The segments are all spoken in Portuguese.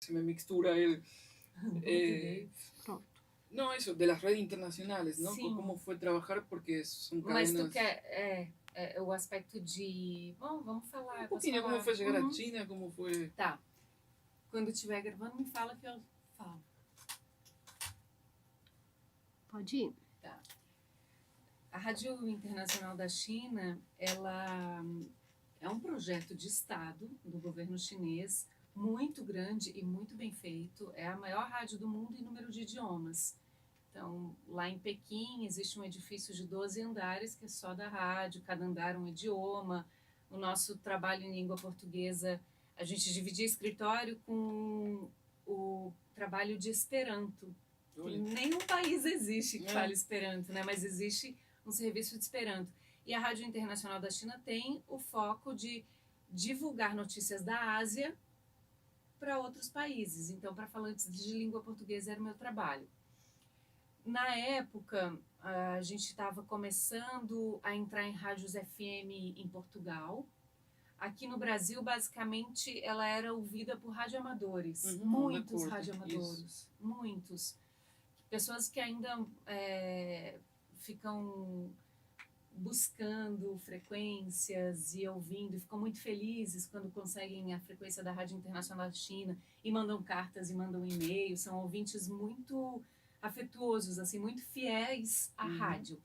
se me mixtura el... Pronto. No, eso, de las redes internacionales, ¿no? Sim. Como foi trabalhar, porque são Mas cadenas... tu quer o aspecto de... Bom, vamos falar. Um pouquinho, como foi chegar à China, como foi... Tá. Quando estiver gravando, me fala que eu falo. Pode ir. Tá. A Rádio Internacional da China, ela é um projeto de Estado do governo chinês, muito grande e muito bem feito. É a maior rádio do mundo em número de idiomas. Então, lá em Pequim, existe um edifício de 12 andares, que é só da rádio, cada andar um idioma. O nosso trabalho em língua portuguesa, a gente dividia escritório com o trabalho de Esperanto. Nenhum país existe que fale Esperanto, né? Mas existe um serviço de Esperanto. E a Rádio Internacional da China tem o foco de divulgar notícias da Ásia para outros países. Então, para falantes de língua portuguesa era o meu trabalho. Na época, a gente estava começando a entrar em rádios FM em Portugal. Aqui no Brasil, basicamente, ela era ouvida por radioamadores. Muitos radioamadores. Muitos. Pessoas que ainda ficam buscando frequências e ouvindo, e ficam muito felizes quando conseguem a frequência da Rádio Internacional da China e mandam cartas e mandam e-mails. São ouvintes muito afetuosos, assim, muito fiéis à rádio.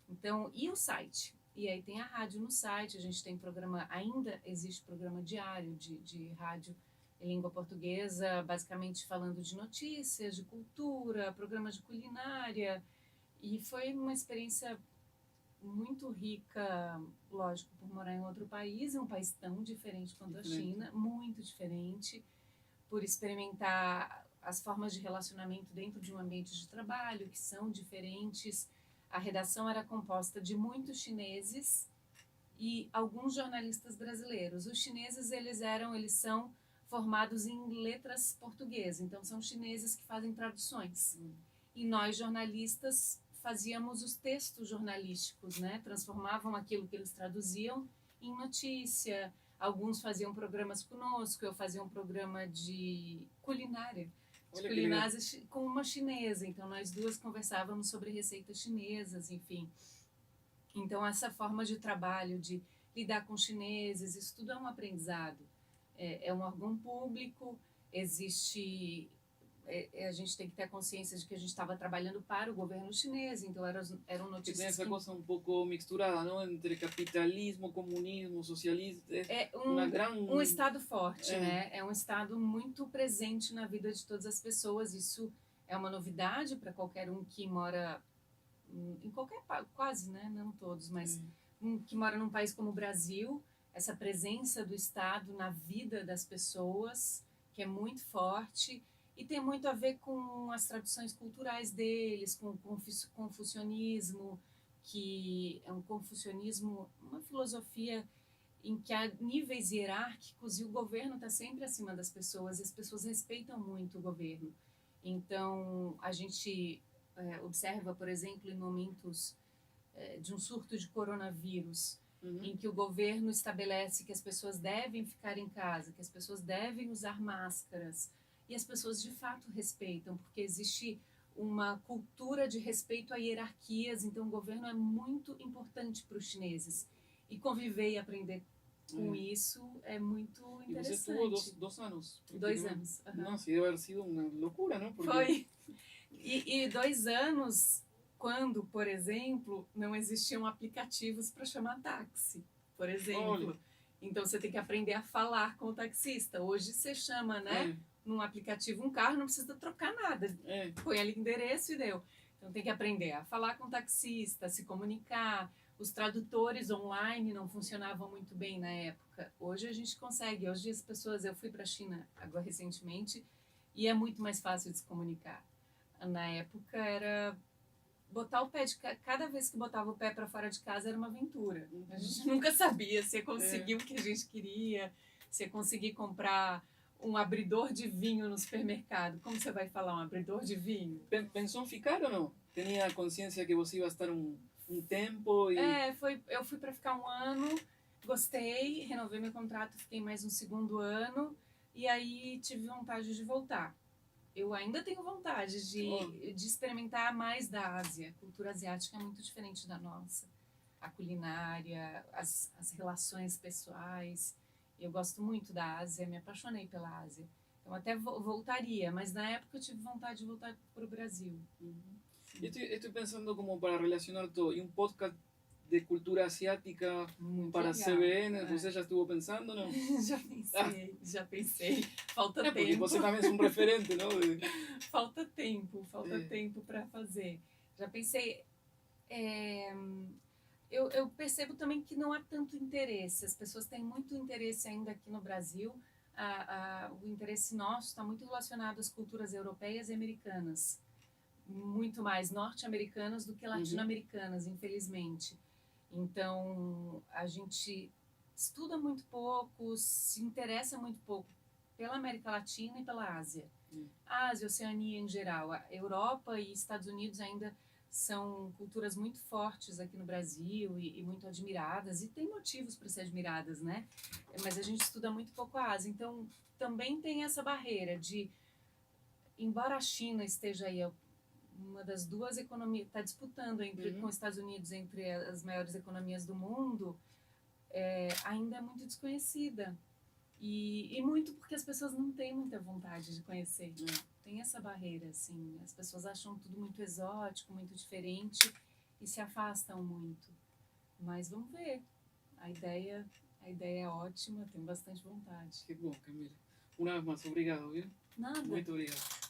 Então, e o site? E aí tem a rádio no site, a gente tem programa, ainda existe programa diário de rádio em língua portuguesa, basicamente falando de notícias, de cultura, programas de culinária, e foi uma experiência muito rica, lógico, por morar em outro país, um país tão diferente quanto a China, muito diferente, por experimentar as formas de relacionamento dentro de um ambiente de trabalho, que são diferentes. A redação era composta de muitos chineses e alguns jornalistas brasileiros. Os chineses, eles são formados em letras portuguesas, então são chineses que fazem traduções. E nós, jornalistas, fazíamos os textos jornalísticos, né? Transformavam aquilo que eles traduziam em notícia. Alguns faziam programas conosco, eu fazia um programa de culinária, com uma chinesa, então nós duas conversávamos sobre receitas chinesas, enfim. Então essa forma de trabalho, de lidar com chineses, isso tudo é um aprendizado. É um órgão público, existe... a gente tem que ter a consciência de que a gente estava trabalhando para o governo chinês, então eram notícias... Que tem essa coisa um pouco misturada, não? Entre capitalismo, comunismo, socialismo... Um Estado forte, né? É um Estado muito presente na vida de todas as pessoas. Isso é uma novidade para qualquer um que mora em qualquer... quase, né? Não todos, mas que mora num país como o Brasil. Essa presença do Estado na vida das pessoas, que é muito forte... E tem muito a ver com as tradições culturais deles, com o confucionismo, que é um confucionismo, uma filosofia em que há níveis hierárquicos e o governo está sempre acima das pessoas, e as pessoas respeitam muito o governo. Então, a gente observa, por exemplo, em momentos de um surto de coronavírus, em que o governo estabelece que as pessoas devem ficar em casa, que as pessoas devem usar máscaras, e as pessoas de fato respeitam, porque existe uma cultura de respeito a hierarquias, então o governo é muito importante para os chineses. E conviver e aprender com isso é muito interessante. E você estuvo 2 anos? 2 anos. Nossa, deve ter sido uma loucura, não? Porque... Foi. E 2 anos, quando, por exemplo, não existiam aplicativos para chamar táxi, por exemplo. Olha. Então você tem que aprender a falar com o taxista. Hoje você chama, né? Num aplicativo um carro, não precisa trocar nada. Põe ali o endereço e deu. Então tem que aprender a falar com o taxista, se comunicar. Os tradutores online não funcionavam muito bem na época. Hoje a gente consegue. Hoje as pessoas... Eu fui para a China agora recentemente e é muito mais fácil de se comunicar. Na época era botar o pé de... Cada vez que botava o pé para fora de casa era uma aventura. A gente nunca sabia se ia conseguir o que a gente queria, se ia conseguir comprar um abridor de vinho no supermercado. Como você vai falar um abridor de vinho? Pensou em ficar ou não? Tinha consciência que você ia estar um tempo? E... eu fui para ficar 1 ano, gostei, renovei meu contrato, fiquei mais um 2º ano. E aí tive vontade de voltar. Eu ainda tenho vontade de experimentar mais da Ásia. A cultura asiática é muito diferente da nossa. A culinária, as relações pessoais. Eu gosto muito da Ásia, me apaixonei pela Ásia. Então até voltaria, mas na época eu tive vontade de voltar para o Brasil. Estoy pensando como para relacionar todo. Y un podcast de cultura asiática Muito para legal. CBN, ¿você já estuvo pensando, não? Já pensei. Falta Porque tempo. você também é um referente, não? Falta tempo para fazer. Já pensei. Eu percebo também que não há tanto interesse. As pessoas têm muito interesse ainda aqui no Brasil. O interesse nosso está muito relacionado às culturas europeias e americanas. Muito mais norte-americanas do que latino-americanas, infelizmente. Então, a gente estuda muito pouco, se interessa muito pouco pela América Latina e pela Ásia. A Ásia, Oceania em geral. A Europa e Estados Unidos ainda são culturas muito fortes aqui no Brasil e muito admiradas, e tem motivos para ser admiradas, né? Mas a gente estuda muito pouco a Ásia. Então, também tem essa barreira de, embora a China esteja aí, uma das duas economias, está disputando com os Estados Unidos entre as maiores economias do mundo, ainda é muito desconhecida. E muito porque as pessoas não têm muita vontade de conhecer. Tem essa barreira, assim. As pessoas acham tudo muito exótico, muito diferente e se afastam muito. Mas vamos ver. A ideia é ótima, tenho bastante vontade. Que bom, Camila. Uma vez mais, obrigado, viu? Nada. Muito obrigado.